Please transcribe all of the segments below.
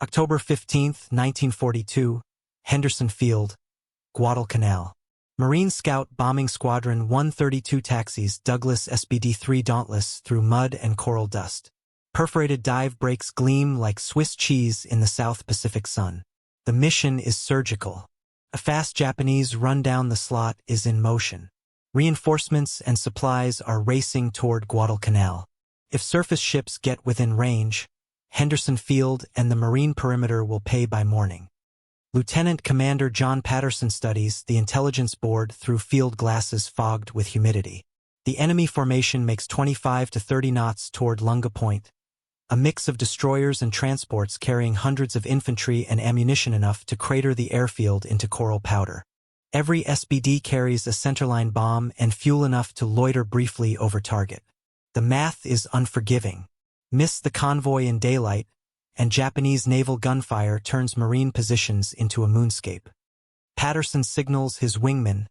October 15, 1942, Henderson Field, Guadalcanal. Marine Scout Bombing Squadron 132 taxis Douglas SBD-3 Dauntlesses through mud and coral dust. Perforated dive breaks gleam like Swiss cheese in the South Pacific sun. The mission is surgical. A fast Japanese run-down the slot is in motion. Reinforcements and supplies are racing toward Guadalcanal. If surface ships get within range, Henderson Field and the marine perimeter will pay by morning. Lieutenant Commander John Patterson studies the intelligence board through field glasses fogged with humidity. The enemy formation makes 25 to 30 knots toward Lunga Point, a mix of destroyers and transports carrying hundreds of infantry and ammunition enough to crater the airfield into coral powder. Every SBD carries a centerline bomb and fuel enough to loiter briefly over target. The math is unforgiving. Miss the convoy in daylight, and Japanese naval gunfire turns marine positions into a moonscape. Patterson signals his wingman,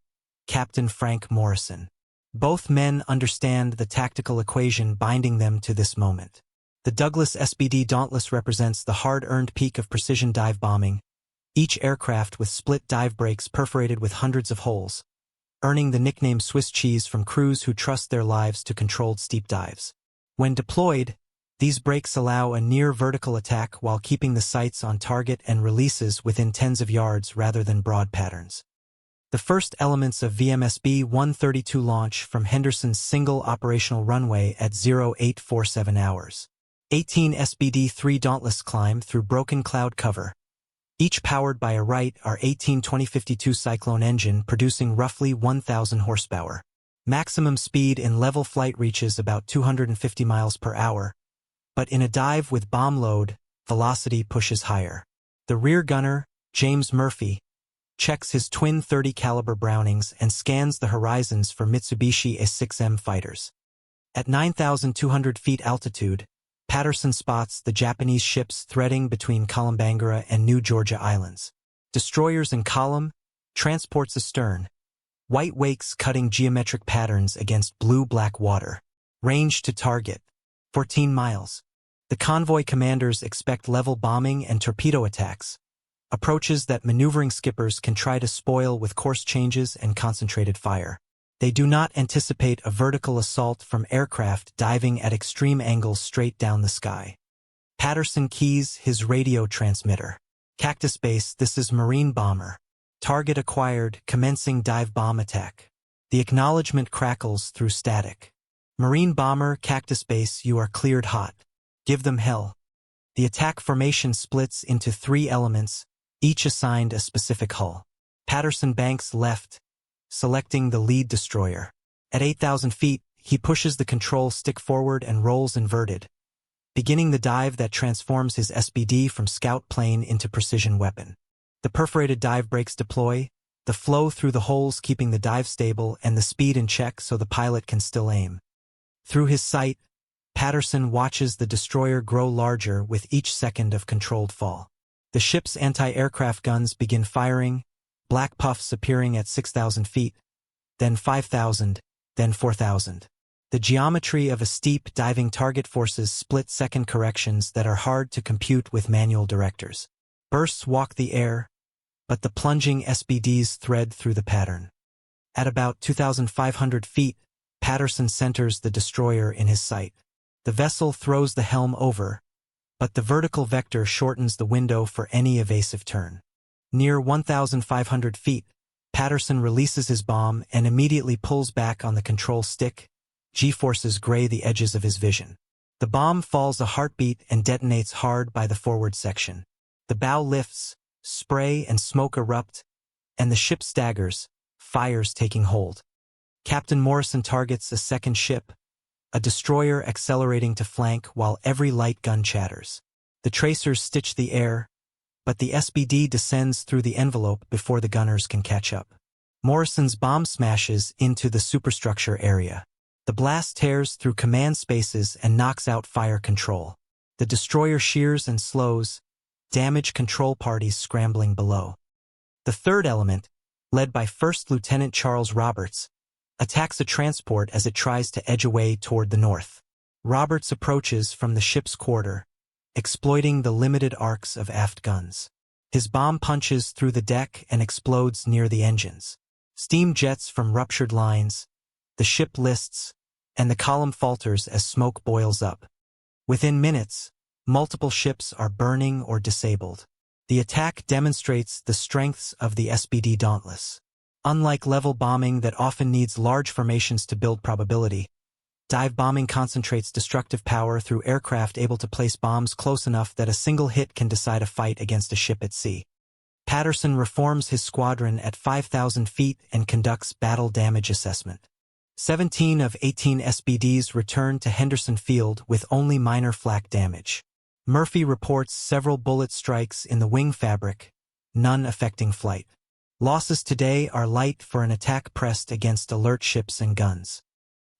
Captain Frank Morrison. Both men understand the tactical equation binding them to this moment. The Douglas SBD Dauntless represents the hard-earned peak of precision dive bombing, each aircraft with split dive brakes perforated with hundreds of holes, earning the nickname Swiss cheese from crews who trust their lives to controlled steep dives. When deployed, these brakes allow a near-vertical attack while keeping the sights on target and releases within tens of yards rather than broad patterns. The first elements of VMSB-132 launch from Henderson's single operational runway at 0847 hours. 18 SBD-3 Dauntless climb through broken cloud cover, each powered by a Wright R-18-2052 Cyclone engine producing roughly 1,000 horsepower. Maximum speed in level flight reaches about 250 miles per hour, but in a dive with bomb load, velocity pushes higher. The rear gunner, James Murphy, checks his twin .30 caliber Brownings and scans the horizons for Mitsubishi A-6M fighters. At 9,200 feet altitude, Patterson spots the Japanese ships threading between Kolumbangara and New Georgia Islands. Destroyers in column, transports astern, white wakes cutting geometric patterns against blue-black water. Range to target, 14 miles. The convoy commanders expect level bombing and torpedo attacks, approaches that maneuvering skippers can try to spoil with course changes and concentrated fire. They do not anticipate a vertical assault from aircraft diving at extreme angles straight down the sky. Patterson keys his radio transmitter. Cactus Base, this is Marine Bomber. Target acquired, commencing dive bomb attack. The acknowledgement crackles through static. Marine Bomber, Cactus Base, you are cleared hot. Give them hell. The attack formation splits into 3 elements, each assigned a specific hull. Patterson banks left, selecting the lead destroyer. At 8,000 feet, he pushes the control stick forward and rolls inverted, beginning the dive that transforms his SBD from scout plane into precision weapon. The perforated dive brakes deploy, the flow through the holes keeping the dive stable and the speed in check so the pilot can still aim. Through his sight, Patterson watches the destroyer grow larger with each second of controlled fall. The ship's anti-aircraft guns begin firing, black puffs appearing at 6,000 feet, then 5,000, then 4,000. The geometry of a steep diving target forces split-second corrections that are hard to compute with manual directors. Bursts walk the air, but the plunging SBDs thread through the pattern. At about 2,500 feet, Patterson centers the destroyer in his sight. The vessel throws the helm over, but the vertical vector shortens the window for any evasive turn. Near 1,500 feet, Patterson releases his bomb and immediately pulls back on the control stick. G-forces gray the edges of his vision. The bomb falls a heartbeat and detonates hard by the forward section. The bow lifts, spray and smoke erupt, and the ship staggers, fires taking hold. Captain Morrison targets a second ship, a destroyer accelerating to flank while every light gun chatters. The tracers stitch the air, but the SBD descends through the envelope before the gunners can catch up. Morrison's bomb smashes into the superstructure area. The blast tears through command spaces and knocks out fire control. The destroyer shears and slows, damage control parties scrambling below. The third element, led by First Lieutenant Charles Roberts, attacks a transport as it tries to edge away toward the north. Roberts approaches from the ship's quarter, exploiting the limited arcs of aft guns. His bomb punches through the deck and explodes near the engines. Steam jets from ruptured lines, the ship lists, and the column falters as smoke boils up. Within minutes, multiple ships are burning or disabled. The attack demonstrates the strengths of the SBD Dauntless. Unlike level bombing that often needs large formations to build probability, dive bombing concentrates destructive power through aircraft able to place bombs close enough that a single hit can decide a fight against a ship at sea. Patterson reforms his squadron at 5,000 feet and conducts battle damage assessment. 17 of 18 SBDs return to Henderson Field with only minor flak damage. Murphy reports several bullet strikes in the wing fabric, none affecting flight. Losses today are light for an attack pressed against alert ships and guns.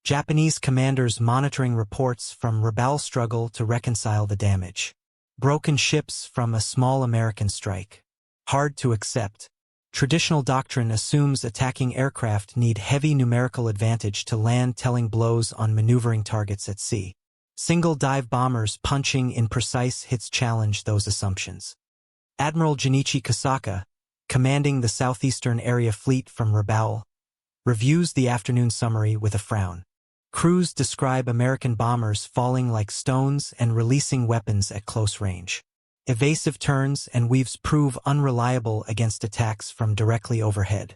Japanese commanders monitoring reports from Rabaul struggle to reconcile the damage. Broken ships from a small American strike. Hard to accept. Traditional doctrine assumes attacking aircraft need heavy numerical advantage to land telling blows on maneuvering targets at sea. Single dive bombers punching in precise hits challenge those assumptions. Admiral Junichi Kosaka, commanding the Southeastern Area Fleet from Rabaul, reviews the afternoon summary with a frown. Crews describe American bombers falling like stones and releasing weapons at close range. Evasive turns and weaves prove unreliable against attacks from directly overhead.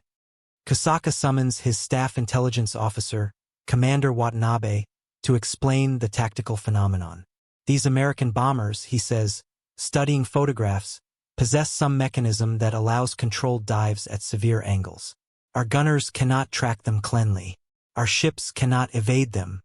Kosaka summons his staff intelligence officer, Commander Watanabe, to explain the tactical phenomenon. These American bombers, he says, studying photographs, possess some mechanism that allows controlled dives at severe angles. Our gunners cannot track them cleanly. Our ships cannot evade them.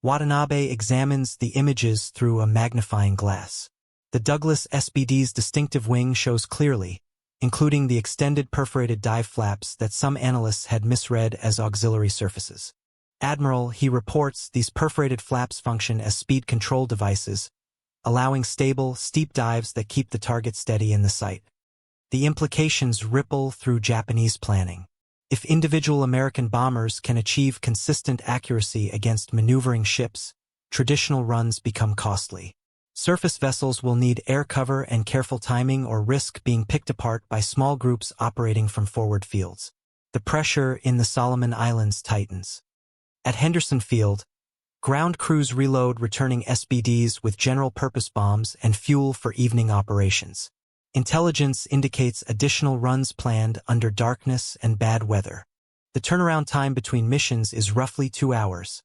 Watanabe examines the images through a magnifying glass. The Douglas SBD's distinctive wing shows clearly, including the extended perforated dive flaps that some analysts had misread as auxiliary surfaces. Admiral, he reports these perforated flaps function as speed control devices, allowing stable, steep dives that keep the target steady in the sight. The implications ripple through Japanese planning. If individual American bombers can achieve consistent accuracy against maneuvering ships, traditional runs become costly. Surface vessels will need air cover and careful timing or risk being picked apart by small groups operating from forward fields. The pressure in the Solomon Islands tightens. At Henderson Field, ground crews reload returning SBDs with general-purpose bombs and fuel for evening operations. Intelligence indicates additional runs planned under darkness and bad weather. The turnaround time between missions is roughly 2 hours,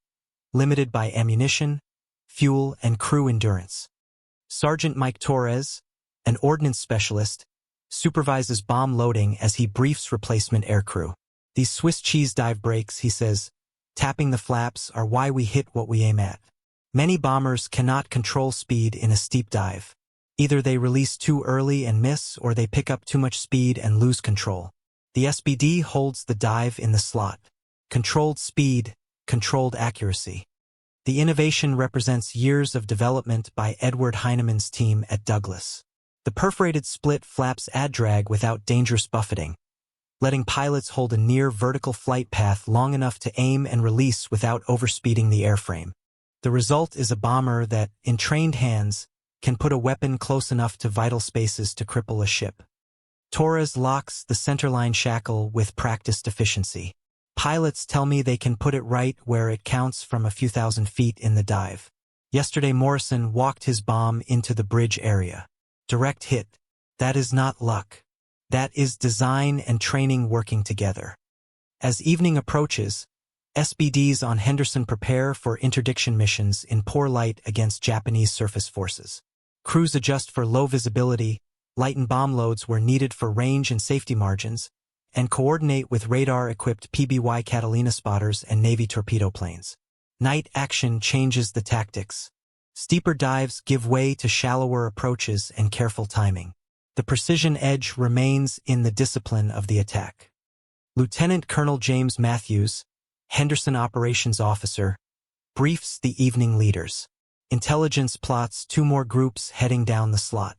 limited by ammunition, fuel, and crew endurance. Sergeant Mike Torres, an ordnance specialist, supervises bomb loading as he briefs replacement aircrew. These Swiss cheese dive breaks, he says, tapping the flaps are why we hit what we aim at. Many bombers cannot control speed in a steep dive. Either they release too early and miss, or they pick up too much speed and lose control. The SBD holds the dive in the slot. Controlled speed, controlled accuracy. The innovation represents years of development by Edward Heinemann's team at Douglas. The perforated split flaps add drag without dangerous buffeting, letting pilots hold a near vertical flight path long enough to aim and release without overspeeding the airframe. The result is a bomber that, in trained hands, can put a weapon close enough to vital spaces to cripple a ship. Torres locks the centerline shackle with practiced efficiency. Pilots tell me they can put it right where it counts from a few thousand feet in the dive. Yesterday Morrison walked his bomb into the bridge area. Direct hit. That is not luck. That is design and training working together. As evening approaches, SBDs on Henderson prepare for interdiction missions in poor light against Japanese surface forces. Crews adjust for low visibility, lighten bomb loads where needed for range and safety margins, and coordinate with radar-equipped PBY Catalina spotters and Navy torpedo planes. Night action changes the tactics. Steeper dives give way to shallower approaches and careful timing. The precision edge remains in the discipline of the attack. Lieutenant Colonel James Matthews, Henderson Operations Officer, briefs the evening leaders. Intelligence plots 2 more groups heading down the slot.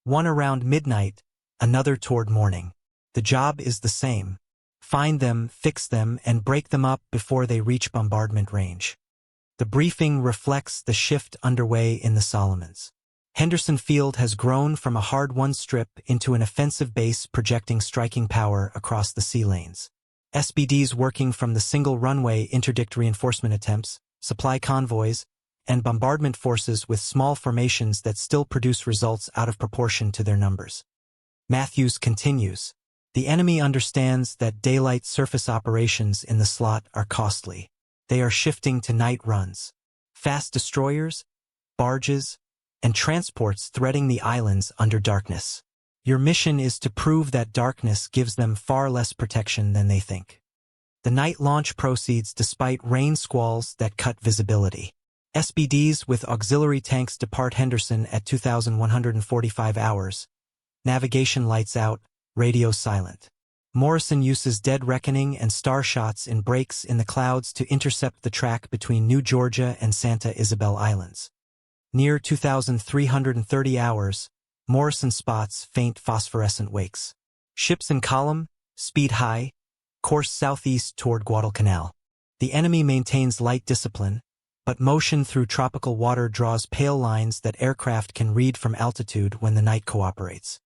One around midnight, another toward morning. The job is the same. Find them, fix them, and break them up before they reach bombardment range. The briefing reflects the shift underway in the Solomons. Henderson Field has grown from a hard-won strip into an offensive base projecting striking power across the sea lanes. SBDs working from the single runway interdict reinforcement attempts, supply convoys, and bombardment forces with small formations that still produce results out of proportion to their numbers. Matthews continues. The enemy understands that daylight surface operations in the slot are costly. They are shifting to night runs. Fast destroyers, barges, and transports threading the islands under darkness. Your mission is to prove that darkness gives them far less protection than they think. The night launch proceeds despite rain squalls that cut visibility. SBDs with auxiliary tanks depart Henderson at 2,145 hours. Navigation lights out, radio silent. Morrison uses dead reckoning and star shots in breaks in the clouds to intercept the track between New Georgia and Santa Isabel Islands. Near 2,330 hours, Morrison spots faint phosphorescent wakes. Ships in column, speed high, course southeast toward Guadalcanal. The enemy maintains light discipline, but motion through tropical water draws pale lines that aircraft can read from altitude when the night cooperates.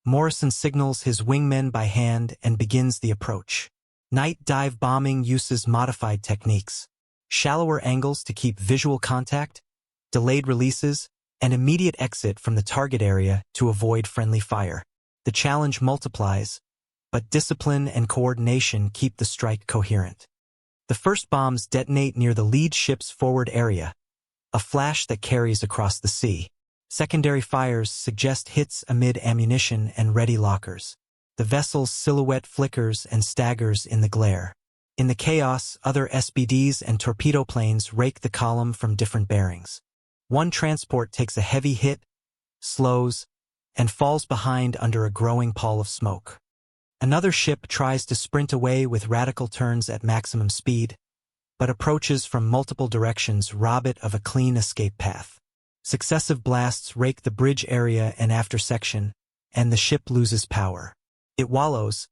Morrison signals his wingmen by hand and begins the approach. Night dive bombing uses modified techniques. Shallower angles to keep visual contact, delayed releases, and immediate exit from the target area to avoid friendly fire. The challenge multiplies, but discipline and coordination keep the strike coherent. The first bombs detonate near the lead ship's forward area, a flash that carries across the sea. Secondary fires suggest hits amid ammunition and ready lockers. The vessel's silhouette flickers and staggers in the glare. In the chaos, other SBDs and torpedo planes rake the column from different bearings. One transport takes a heavy hit, slows, and falls behind under a growing pall of smoke. Another ship tries to sprint away with radical turns at maximum speed, but approaches from multiple directions rob it of a clean escape path. Successive blasts rake the bridge area and after section, and the ship loses power. It wallows,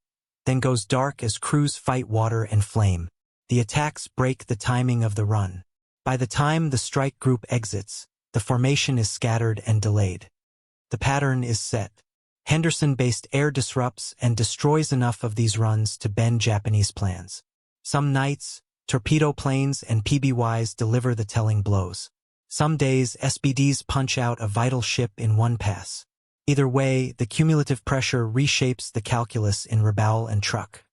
then goes dark as crews fight water and flame. The attacks break the timing of the run. By the time the strike group exits, the formation is scattered and delayed. The pattern is set. Henderson-based air disrupts and destroys enough of these runs to bend Japanese plans. Some nights, torpedo planes and PBYs deliver the telling blows. Some days, SBDs punch out a vital ship in one pass. Either way, the cumulative pressure reshapes the calculus in Rabaul and Truk.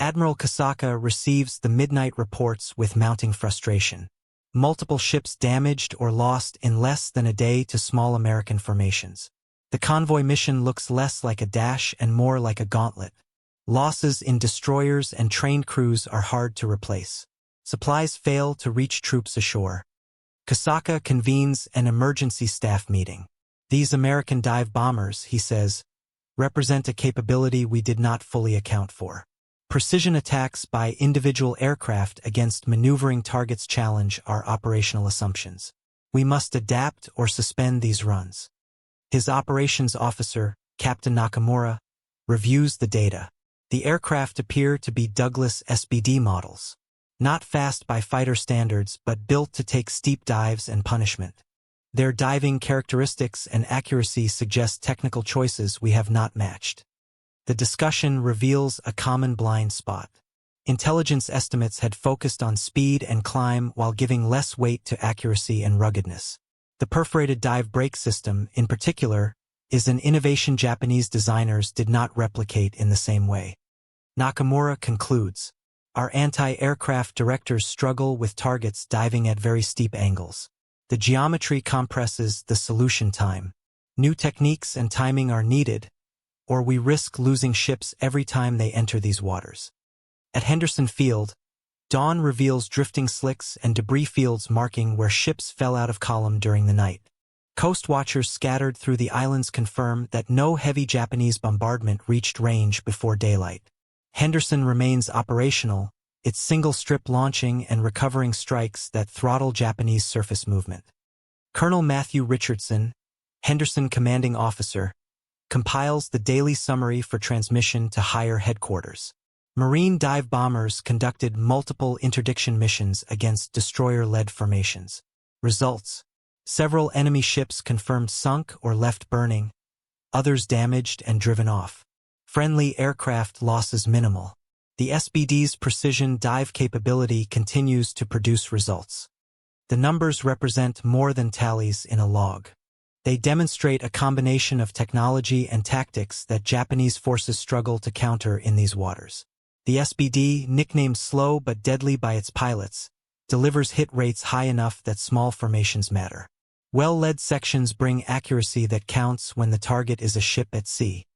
Admiral Kasaka receives the midnight reports with mounting frustration. Multiple ships damaged or lost in less than a day to small American formations. The convoy mission looks less like a dash and more like a gauntlet. Losses in destroyers and trained crews are hard to replace. Supplies fail to reach troops ashore. Kasaka convenes an emergency staff meeting. These American dive bombers, he says, represent a capability we did not fully account for. Precision attacks by individual aircraft against maneuvering targets challenge our operational assumptions. We must adapt or suspend these runs. His operations officer, Captain Nakamura, reviews the data. The aircraft appear to be Douglas SBD models. Not fast by fighter standards, but built to take steep dives and punishment. Their diving characteristics and accuracy suggest technical choices we have not matched. The discussion reveals a common blind spot. Intelligence estimates had focused on speed and climb while giving less weight to accuracy and ruggedness. The perforated dive brake system, in particular, is an innovation Japanese designers did not replicate in the same way. Nakamura concludes, our anti-aircraft directors struggle with targets diving at very steep angles. The geometry compresses the solution time. New techniques and timing are needed, or we risk losing ships every time they enter these waters. At Henderson Field, dawn reveals drifting slicks and debris fields marking where ships fell out of column during the night. Coast watchers scattered through the islands confirm that no heavy Japanese bombardment reached range before daylight. Henderson remains operational, its single strip launching and recovering strikes that throttle Japanese surface movement. Colonel Matthew Richardson, Henderson commanding officer, compiles the daily summary for transmission to higher headquarters. Marine dive bombers conducted multiple interdiction missions against destroyer-led formations. Results: Several enemy ships confirmed sunk or left burning, others damaged and driven off. Friendly aircraft losses minimal. The SBD's precision dive capability continues to produce results. The numbers represent more than tallies in a log. They demonstrate a combination of technology and tactics that Japanese forces struggle to counter in these waters. The SBD, nicknamed slow but deadly by its pilots, delivers hit rates high enough that small formations matter. Well-led sections bring accuracy that counts when the target is a ship at sea.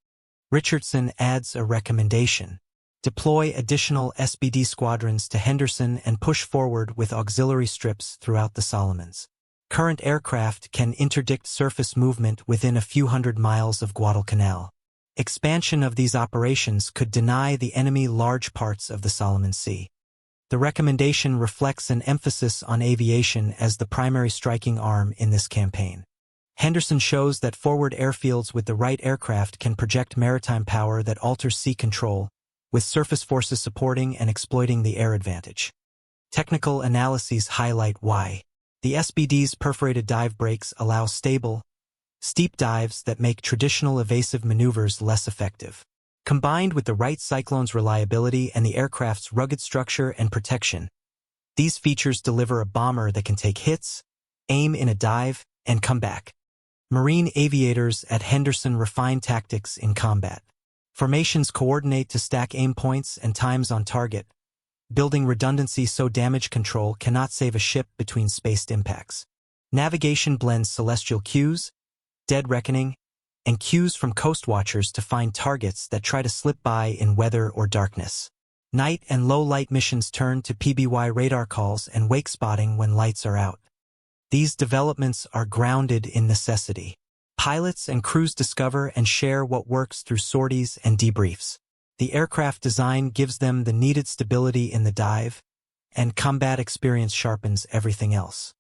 Richardson adds a recommendation. Deploy additional SBD squadrons to Henderson and push forward with auxiliary strips throughout the Solomons. Current aircraft can interdict surface movement within a few hundred miles of Guadalcanal. Expansion of these operations could deny the enemy large parts of the Solomon Sea. The recommendation reflects an emphasis on aviation as the primary striking arm in this campaign. Henderson shows that forward airfields with the right aircraft can project maritime power that alters sea control, with surface forces supporting and exploiting the air advantage. Technical analyses highlight why. The SBD's perforated dive brakes allow stable, steep dives that make traditional evasive maneuvers less effective. Combined with the right cyclone's reliability and the aircraft's rugged structure and protection, these features deliver a bomber that can take hits, aim in a dive, and come back. Marine aviators at Henderson refine tactics in combat. Formations coordinate to stack aim points and times on target, building redundancy so damage control cannot save a ship between spaced impacts. Navigation blends celestial cues, dead reckoning, and cues from coast watchers to find targets that try to slip by in weather or darkness. Night and low-light missions turn to PBY radar calls and wake spotting when lights are out. These developments are grounded in necessity. Pilots and crews discover and share what works through sorties and debriefs. The aircraft design gives them the needed stability in the dive, and combat experience sharpens everything else.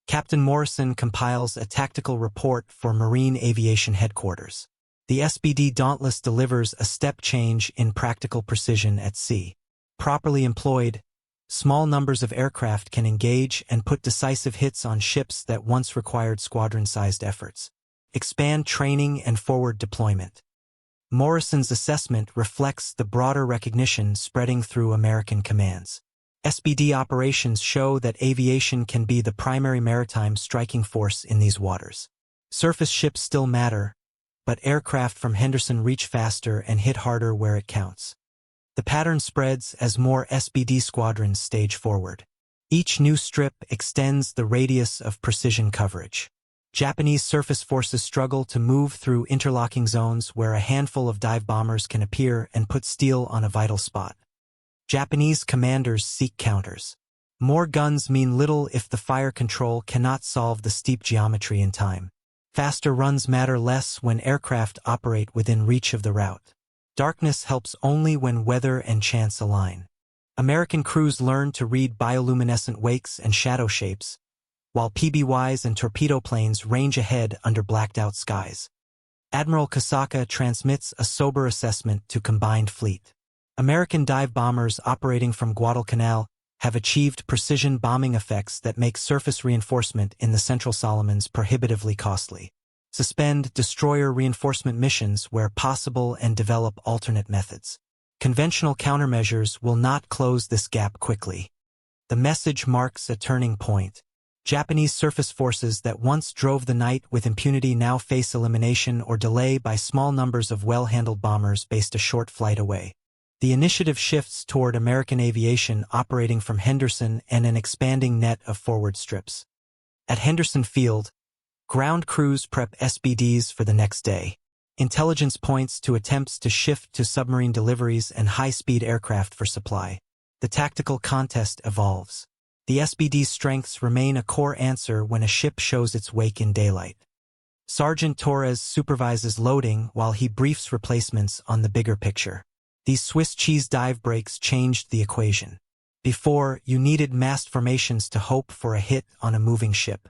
Captain Morrison compiles a tactical report for Marine Aviation Headquarters. The SBD Dauntless delivers a step change in practical precision at sea. Properly employed, small numbers of aircraft can engage and put decisive hits on ships that once required squadron-sized efforts. Expand training and forward deployment. Morrison's assessment reflects the broader recognition spreading through American commands. SBD operations show that aviation can be the primary maritime striking force in these waters. Surface ships still matter, but aircraft from Henderson reach faster and hit harder where it counts. The pattern spreads as more SBD squadrons stage forward. Each new strip extends the radius of precision coverage. Japanese surface forces struggle to move through interlocking zones where a handful of dive bombers can appear and put steel on a vital spot. Japanese commanders seek counters. More guns mean little if the fire control cannot solve the steep geometry in time. Faster runs matter less when aircraft operate within reach of the route. Darkness helps only when weather and chance align. American crews learn to read bioluminescent wakes and shadow shapes, while PBYs and torpedo planes range ahead under blacked-out skies. Admiral Kosaka transmits a sober assessment to combined fleet. American dive bombers operating from Guadalcanal have achieved precision bombing effects that make surface reinforcement in the Central Solomons prohibitively costly. Suspend destroyer reinforcement missions where possible and develop alternate methods. Conventional countermeasures will not close this gap quickly. The message marks a turning point. Japanese surface forces that once drove the night with impunity now face elimination or delay by small numbers of well-handled bombers based a short flight away. The initiative shifts toward American aviation operating from Henderson and an expanding net of forward strips. At Henderson Field, ground crews prep SBDs for the next day. Intelligence points to attempts to shift to submarine deliveries and high-speed aircraft for supply. The tactical contest evolves. The SBD's strengths remain a core answer when a ship shows its wake in daylight. Sergeant Torres supervises loading while he briefs replacements on the bigger picture. These Swiss cheese dive brakes changed the equation. Before, you needed massed formations to hope for a hit on a moving ship.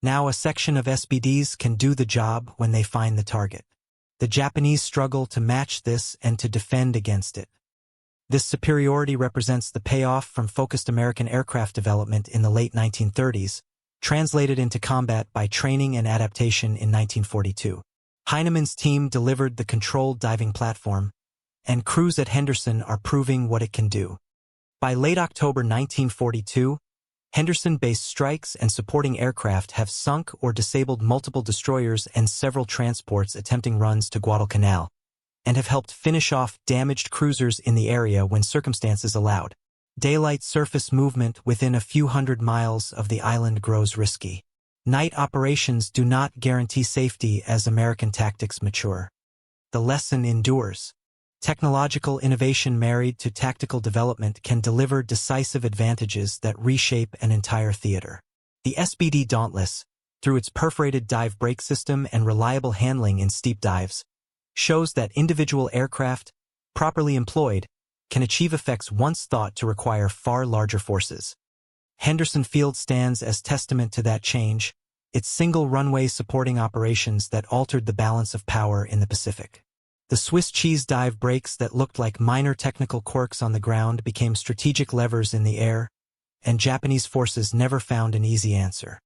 Now a section of SBDs can do the job when they find the target. The Japanese struggle to match this and to defend against it. This superiority represents the payoff from focused American aircraft development in the late 1930s, translated into combat by training and adaptation in 1942. Heinemann's team delivered the controlled diving platform, and crews at Henderson are proving what it can do. By late October 1942, Henderson-based strikes and supporting aircraft have sunk or disabled multiple destroyers and several transports attempting runs to Guadalcanal, and have helped finish off damaged cruisers in the area when circumstances allowed. Daylight surface movement within a few hundred miles of the island grows risky. Night operations do not guarantee safety as American tactics mature. The lesson endures. Technological innovation married to tactical development can deliver decisive advantages that reshape an entire theater. The SBD Dauntless, through its perforated dive brake system and reliable handling in steep dives, shows that individual aircraft, properly employed, can achieve effects once thought to require far larger forces. Henderson Field stands as testament to that change, its single runway supporting operations that altered the balance of power in the Pacific. The Swiss cheese dive brakes that looked like minor technical quirks on the ground became strategic levers in the air, and Japanese forces never found an easy answer.